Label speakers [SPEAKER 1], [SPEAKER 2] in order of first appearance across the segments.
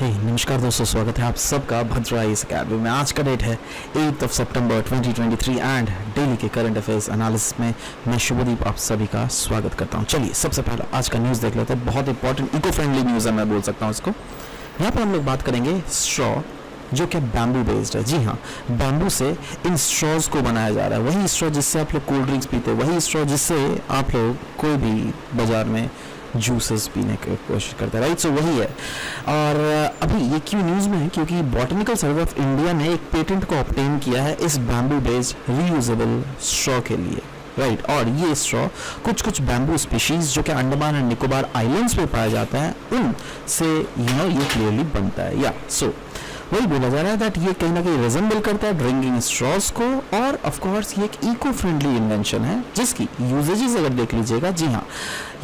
[SPEAKER 1] नमस्कार दोस्तों, स्वागत है आप सबका भद्रा इस अकेडमी में। आज का डेट है 8 सितंबर 2023 एंड डेली के करंट अफेयर्स एनालिसिस में मैं शुभदीप आप सभी का स्वागत करता हूं। चलिए सबसे पहले आज का न्यूज़ देख लेते हैं। बहुत इंपॉर्टेंट इको फ्रेंडली न्यूज़ है, मैं बोल सकता हूं इसको। यहाँ पर हम लोग बात करेंगे स्ट्रॉ, जो कि बैम्बू बेस्ड है। जी हाँ, बैम्बू से इन स्ट्रॉज को बनाया जा रहा है। वही स्ट्रॉ जिससे आप लोग कोल्ड ड्रिंक्स पीते हैं, वही स्ट्रॉ जिससे आप लोग कोई भी बाजार में जूसेस पीने की कोशिश करते हैं, राइट। सो वही है। और अभी ये क्यों न्यूज़ में है, क्योंकि बॉटनिकल सर्वे ऑफ इंडिया ने एक पेटेंट को ऑब्टेन किया है इस बैम्बू बेस्ड रीयूजेबल स्ट्रॉ के लिए, राइट। और ये स्ट्रॉ कुछ बैम्बू स्पीशीज जो कि अंडमान एंड निकोबार आइलैंड्स पे पाए जाते हैं उनसे ये क्लियरली बनता है। या सो वही बोला जा रहा है दैट ये कहीं ना कहीं रिजेंबल करता है ड्रिंकिंग स्ट्रॉज को। और ऑफ कोर्स ये एक इको फ्रेंडली इन्वेंशन है जिसकी यूजेजेस अगर देख लीजिएगा, जी हाँ,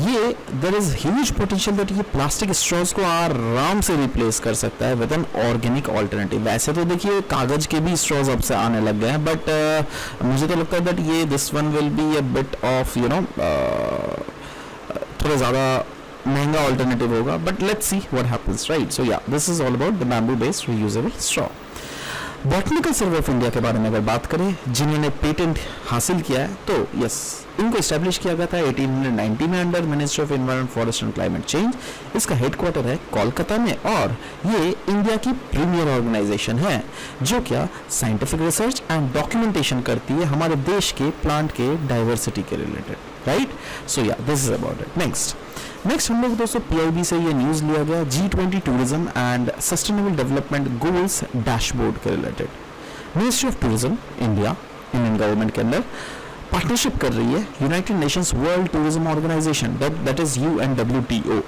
[SPEAKER 1] ये there is huge potential that ये प्लास्टिक स्ट्रॉज को आराम से रिप्लेस कर सकता है विद एन ऑर्गेनिक ऑल्टरनेटिव। वैसे तो देखिए कागज के भी स्ट्रॉज अब से आने लग गए हैं, बट मुझे तो लगता है दैट ये this one will be a bit of थोड़ा ज़्यादा महंगा ऑल्टरनेटिव होगा, but let's see what happens, right. So या this is all about the bamboo based reusable straw. Botanical survey of India के बारे में अगर बात करें, जिन्होंने पेटेंट हासिल किया है, तो यस, इनको इस्टेब्लिश किया गया था 1890 में under ministry of environment, forest and climate change. इसका हेडक्वार्टर है कोलकाता में और ये इंडिया की प्रीमियर ऑर्गेनाइजेशन है जो क्या साइंटिफिक रिसर्च एंड डॉक्यूमेंटेशन करती है हमारे देश के प्लांट के डाइवर्सिटी के रिलेटेड, राइट। सो या this is about it. Next हम लोग दोस्तों पीआईबी से ये न्यूज़ लिया गया G20 tourism and sustainable development goals dashboard के related. Ministry of tourism India, Indian government के अंदर पार्टनरशिप कर रही है United Nations World Tourism Organization, that is UNWTO,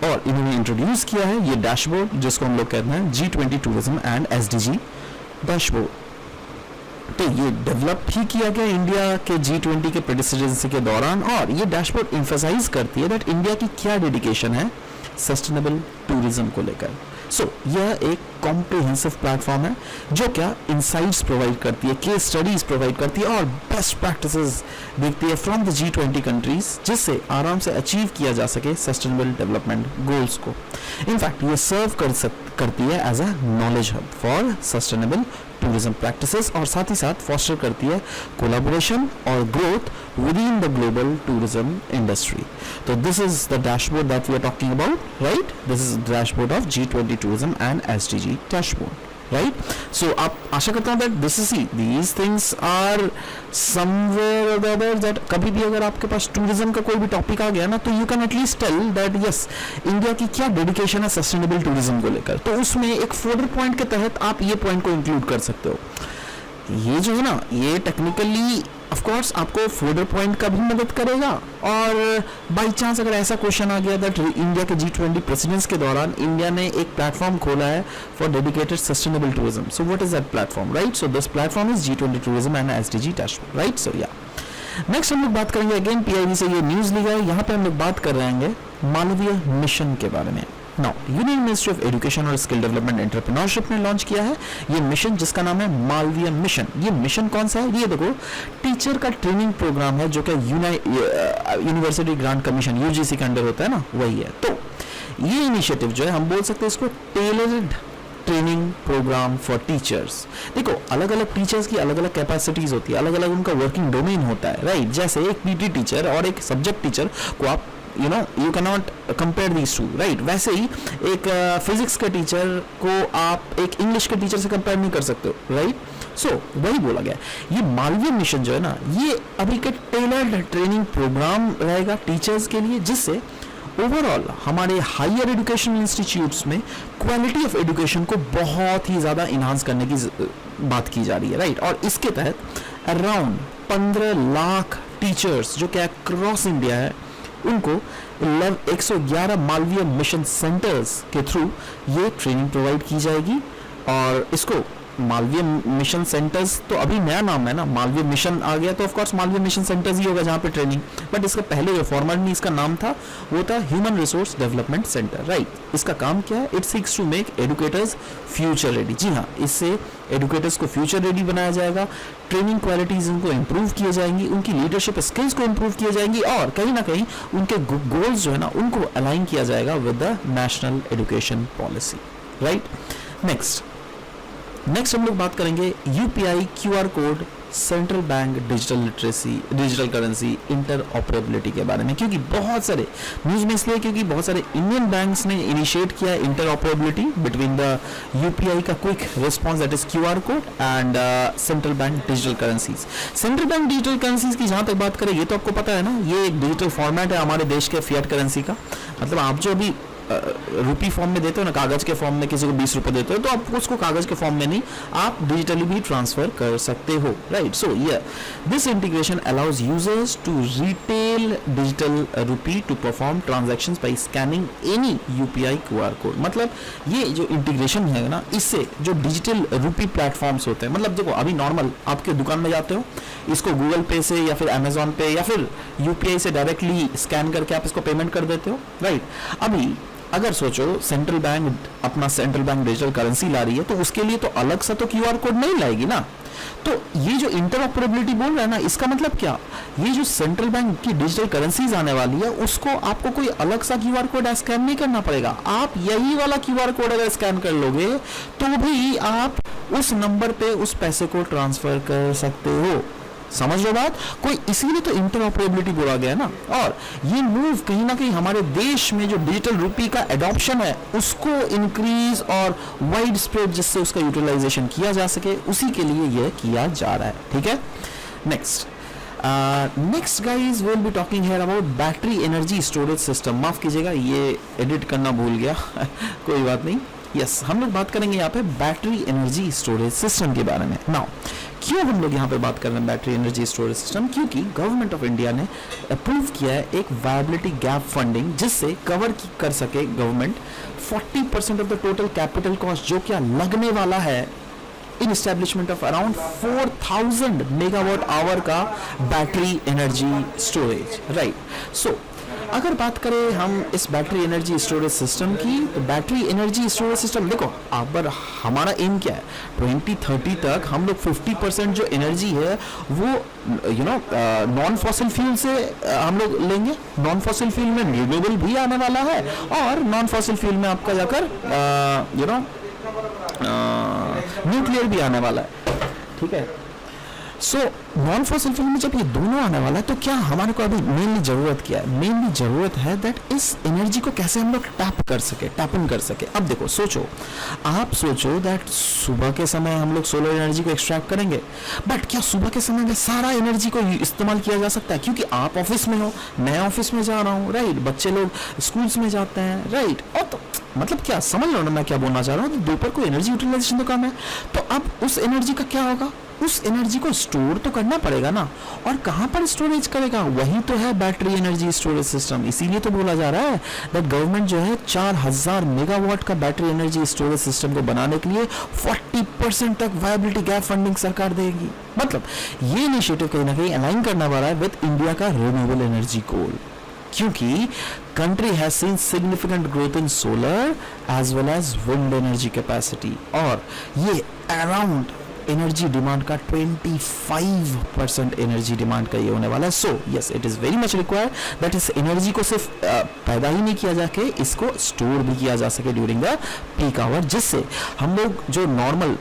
[SPEAKER 1] और इन्होंने इंट्रोड्यूस किया है ये डैशबोर्ड जिसको हम लोग कहते हैं G20 tourism and SDG dashboard. तो ये डेवलप ही किया गया इंडिया के G20 के प्रेसिडेंसी के दौरान, और ये डैशबोर्ड एम्फसाइज करती है दैट इंडिया की क्या डेडिकेशन है सस्टेनेबल टूरिज्म को लेकर। सो यह एक कॉम्प्रिहेंसिव प्लेटफॉर्म है जो क्या इनसाइट्स प्रोवाइड करती है, केस स्टडीज प्रोवाइड करती है और बेस्ट प्रैक्टिसेस देखती है फ्रॉम द G20 कंट्रीज, जिससे आराम से अचीव किया जा सके सस्टेनेबल डेवलपमेंट गोल्स को। इनफैक्ट ये सर्व करती है as a knowledge hub for sustainable tourism practices, और साथ ही साथ फॉस्टर करती है कोलैबोरेशन और growth within the global tourism industry. तो this is the dashboard that we are talking about, right. This is dashboard of G20 tourism and SDG dashboard, right. So आप आशा करता हूं that this is these things are somewhere और the other, that कभी भी अगर आपके पास tourism का कोई भी टॉपिक आ गया ना, तो you can at least tell that yes India की क्या डेडिकेशन है सस्टेनेबल टूरिज्म को लेकर। तो उसमें एक फोल्डर पॉइंट के तहत आप ये पॉइंट को इंक्लूड कर सकते हो। ये जो है ना, ये टेक्निकली ऑफ कोर्स आपको फोल्डर पॉइंट का भी मदद करेगा, और बाई चांस अगर ऐसा क्वेश्चन आ गया दैट इंडिया के G20 प्रेसिडेंस के दौरान इंडिया ने एक प्लेटफॉर्म खोला है for dedicated sustainable tourism, so what is that platform, right. So this platform is G20 tourism and SDG dashboard, right. So या नेक्स्ट हम लोग बात करेंगे, अगेन पीआईबी से ये न्यूज़ ली गई, यहाँ पे हम लोग बात कर रहे हैं मालवीय मिशन के बारे में। Now union ministry of education और स्किल डेवलपमेंट एंटरप्रेन्योरशिप ने लॉन्च किया है ये मिशन जिसका नाम है मालवीय मिशन। ये मिशन कौन सा है, ये देखो टीचर का ट्रेनिंग प्रोग्राम है जो कि यूनिवर्सिटी ग्रांट कमीशन UGC के अंडर होता है ना, वही है। तो ये इनिशिएटिव जो है हम बोल सकते हैं इसको tailored training program for teachers. देखो अलग अलग टीचर्स की अलग अलग कैपेसिटीज होती है, अलग अलग उनका वर्किंग डोमेन होता है, राइट। जैसे एक PT टीचर और एक सब्जेक्ट टीचर को आप you cannot compare these two, right। वैसे ही एक फिजिक्स के टीचर को आप एक इंग्लिश के टीचर से कंपेयर नहीं कर सकते हो, राइट। सो वही बोला गया, ये मालवीय मिशन जो है ना, ये अभी के टेलर्ड ट्रेनिंग प्रोग्राम रहेगा टीचर्स के लिए, जिससे ओवरऑल हमारे हायर एजुकेशन इंस्टीट्यूट्स में क्वालिटी ऑफ एजुकेशन को बहुत ही ज़्यादा इन्हांस करने की बात की जा रही है, राइट। और इसके तहत अराउंड 15 लाख टीचर्स जो कि अक्रॉस इंडिया है उनको 111 मालवीय मिशन सेंटर्स के थ्रू ये ट्रेनिंग प्रोवाइड की जाएगी, और इसको मालवीय मिशन सेंटर्स तो अभी नया नाम है ना, मालवीय मिशन आ गया तो of course Malaviya mission centres ही होगा जहाँ पे ट्रेनिंग, बट इसका पहले जो फॉर्मली इसका नाम था वो था human resource development centre, right. इसका काम क्या है, it seeks to make educators future ready. जी हाँ, इससे एडुकेटर्स को फ्यूचर रेडी बनाया जाएगा, ट्रेनिंग क्वालिटीज उनको इंप्रूव किए जाएंगी, उनकी लीडरशिप स्किल्स को इंप्रूव किए जाएंगी, और कहीं ना कहीं उनके गोल्स जो है ना उनको अलाइन किया जाएगा with the national education policy, right. Next हम लोग बात करेंगे UPI, QR code, central bank digital literacy, digital currency, inter operability के बारे में, क्योंकि बहुत सारे न्यूज में इसलिए क्योंकि बहुत सारे इंडियन बैंक्स ने इनिशिएट किया interoperability between the UPI का quick response that is QR code and central bank digital currencies. Central bank digital currencies की जहां तक बात करें, ये तो आपको पता है ना, ये एक डिजिटल फॉर्मेट है हमारे देश के फिएट करेंसी का। मतलब आप जो अभी रुपी फॉर्म में देते हो ना, कागज के फॉर्म में किसी को 20 रुपए देते हो, तो आप उसको कागज के फॉर्म में नहीं, आप डिजिटली भी ट्रांसफर कर सकते हो, right. So this integration allows users to retail digital rupee to perform transactions by scanning any UPI QR code. मतलब ये जो इंटीग्रेशन है ना, इससे जो डिजिटल रुपी प्लेटफॉर्म्स होते हैं, मतलब देखो अभी नॉर्मल आपके दुकान में जाते हो, इसको गूगल पे से या फिर अमेजोन पे या फिर यूपीआई से डायरेक्टली स्कैन करके आप इसको पेमेंट कर देते हो, राइट। अभी अगर सोचो सेंट्रल बैंक अपना सेंट्रल बैंक डिजिटल करेंसी ला रही है, तो उसके लिए तो अलग सा तो क्यूआर कोड नहीं लाएगी ना। तो ये जो इंटरऑपरेबिलिटी बोल रहा है ना, इसका मतलब क्या, ये जो सेंट्रल बैंक की डिजिटल करेंसीज आने वाली है, उसको आपको कोई अलग सा क्यूआर कोड स्कैन नहीं करना पड़ेगा। आप यही वाला क्यूआर कोड अगर स्कैन कर लोगे तो भी आप उस नंबर पे उस पैसे को ट्रांसफर कर सकते हो। समझ लो बात, कोई इसीलिए तो इंटरऑपरेबिलिटी बोला गया ना। और ये मूव कहीं ना कहीं हमारे देश में जो डिजिटल रुपी का एडॉप्शन है उसको इंक्रीज और वाइड स्प्रेड, जिससे उसका यूटिलाइजेशन किया जा सके, उसी के लिए यह किया जा रहा है, ठीक है। Next guys will be talking here about battery energy storage system. माफ कीजिएगा, ये एडिट करना भूल गया कोई बात नहीं। हम लोग बात करेंगे यहाँ पे बैटरी एनर्जी स्टोरेज सिस्टम के बारे में। नाउ क्यों हम लोग यहाँ पे बात कर रहे हैं बैटरी एनर्जी स्टोरेज सिस्टम, क्योंकि गवर्नमेंट ऑफ इंडिया ने अप्रूव किया है एक वायबिलिटी गैप फंडिंग, जिससे कवर कर सके government 40% of the total capital cost जो क्या लगने वाला है in establishment of around 4000 megawatt hour का battery energy storage, right. So अगर बात करें हम इस बैटरी एनर्जी स्टोरेज सिस्टम की, तो बैटरी एनर्जी स्टोरेज सिस्टम देखो, अब हमारा एम क्या है, 2030 तक हम लोग 50% जो एनर्जी है वो नॉन फॉसिल फ्यूल से हम लोग लेंगे। नॉन फॉसिल फ्यूल में रिन्यूएबल भी आने वाला है, और नॉन फॉसिल फ्यूल में आपका जाकर न्यूक्लियर भी आने वाला है, ठीक है। सो नॉन फॉसिल फ्यूल में जब ये दोनों आने वाला है, तो क्या हमारे को अभी मेनली जरूरत क्या है, मेनली जरूरत है दैट इस एनर्जी को कैसे हम लोग टैप इन कर सके। अब देखो, आप सोचो दैट सुबह के समय हम लोग सोलर एनर्जी को एक्सट्रैक्ट करेंगे, बट क्या सुबह के समय में सारा एनर्जी को इस्तेमाल किया जा सकता है, क्योंकि आप ऑफिस में हो, मैं ऑफिस में जा रहा हूँ, राइट, बच्चे लोग स्कूल्स में जाते हैं, राइट। और तो मतलब क्या समझ लो ना मैं क्या बोलना चाह रहा हूँ, दोपहर को एनर्जी यूटिलाइजेशन तो कम है, तो अब उस एनर्जी का क्या होगा, उस एनर्जी को स्टोर तो करना पड़ेगा ना, और कहां पर स्टोरेज करेगा, वही तो है बैटरी एनर्जी स्टोरेज सिस्टम। इसीलिए तो बोला जा रहा है दैट गवर्नमेंट जो है 4000 मेगावाट का बैटरी एनर्जी स्टोरेज सिस्टम को बनाने के लिए 40% तक वायबिलिटी गैप फंडिंग सरकार देगी। मतलब ये इनिशिएटिव कहीं ना कहीं अलाइन करना पड़ रहा है विद इंडिया का रिन्यूएबल एनर्जी गोल, क्योंकि country has seen significant growth in solar as well as wind energy capacity, और ये around एनर्जी डिमांड का 25% एनर्जी डिमांड का ये होने वाला है। So yes, it is very much required that इस एनर्जी को सिर्फ पैदा ही नहीं किया जाके इसको स्टोर भी किया जा सके ड्यूरिंग द पीक आवर, जिससे हम लोग जो नॉर्मल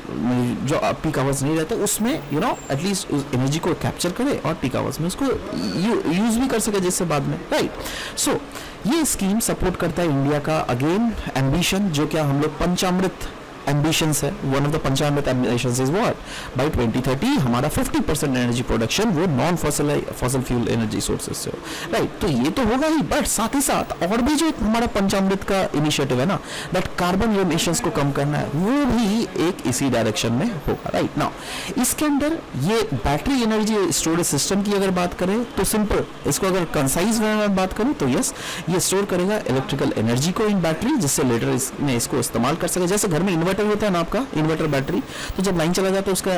[SPEAKER 1] जो पीक आवर्स नहीं रहते उसमें एटलीस्ट उस एनर्जी को कैप्चर करे और पीक आवर्स में उसको यूज भी कर सके, जिससे बाद में, राइट। सो ये स्कीम सपोर्ट करता है इंडिया का अगेन एम्बिशन, जो क्या हम लोग पंचामृत एम्बिशंस है। One of the Panchamrit ambitions is what, by 2030 हमारा 50% एनर्जी प्रोडक्शन वो non fossil fuel energy sources से हो, राइट। तो ये तो होगा ही, बट साथ ही साथ और भी जो एक हमारा पंचामृत का इनिशिएटिव है ना, दैट कार्बन एमिशंस को कम करना है, वो भी एक इसी डायरेक्शन में होगा, राइट। नाउ इसके अंदर ये बैटरी एनर्जी स्टोरेज सिस्टम की अगर बात करें तो सिंपल, इसको अगर कंसाइज में बात करूं तो यस, ये स्टोर करेगा इलेक्ट्रिकल एनर्जी को इन बैटरी, जिससे लेटर में इसको इस्तेमाल कर सके। जैसे घर में इन्वर्टर होता है ना आपका, इन्वर्टर बैटरी, तो जब लाइन चला जाता है उसका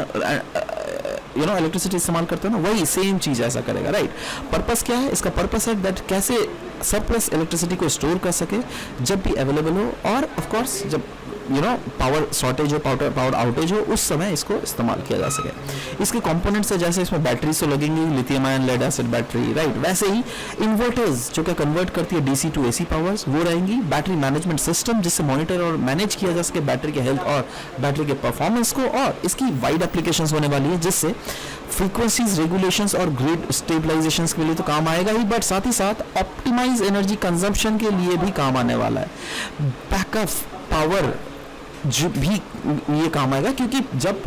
[SPEAKER 1] इलेक्ट्रिसिटी इस्तेमाल करते हो ना, वही सेम चीज ऐसा करेगा, राइट। पर्पस क्या है इसका? पर्पस है दैट कैसे सरप्लस इलेक्ट्रिसिटी को स्टोर कर सके जब भी अवेलेबल हो, और ऑफ कोर्स जब पावर शॉर्टेज हो, पावर आउटेज हो, उस समय इसको इस्तेमाल किया जा सके। इसके कंपोनेंट्स है, जैसे इसमें बैटरी तो लगेंगी, lithium ion lead acid battery, right. वैसे ही इन्वर्टर्स जो कि कन्वर्ट करती है डीसी टू एसी पावर्स, वो रहेंगी। बैटरी मैनेजमेंट सिस्टम जिससे मॉनिटर और मैनेज किया जा सके बैटरी के हेल्थ और बैटरी के परफॉर्मेंस को, और इसकी वाइड एप्लीकेशंस होने वाली है, जिससे फ्रीक्वेंसीज रेगुलेशंस और ग्रिड स्टेबलाइजेशंस के लिए तो काम आएगा ही, बट साथ ही साथ ऑप्टिमाइज एनर्जी कंजम्पशन के लिए भी काम आने वाला है। बैकअप पावर जो भी ये काम आएगा, क्योंकि जब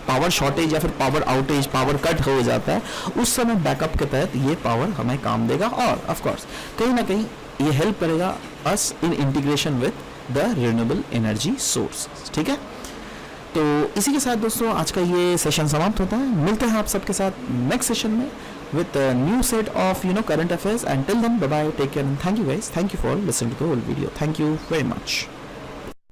[SPEAKER 1] पावर शॉर्टेज या फिर पावर आउटेज, पावर कट हो जाता है, उस समय बैकअप के तहत ये पावर हमें काम देगा, और ऑफ कोर्स कहीं ना कहीं ये हेल्प करेगा us in integration with the renewable energy source. ठीक है, तो इसी के साथ दोस्तों आज का ये सेशन समाप्त होता है। मिलते हैं आप सबके साथ नेक्स्ट सेशन में with a new set of current affairs. Until then, bye bye, take care, and thank you guys, thank you for listening to the whole video. Thank you very much.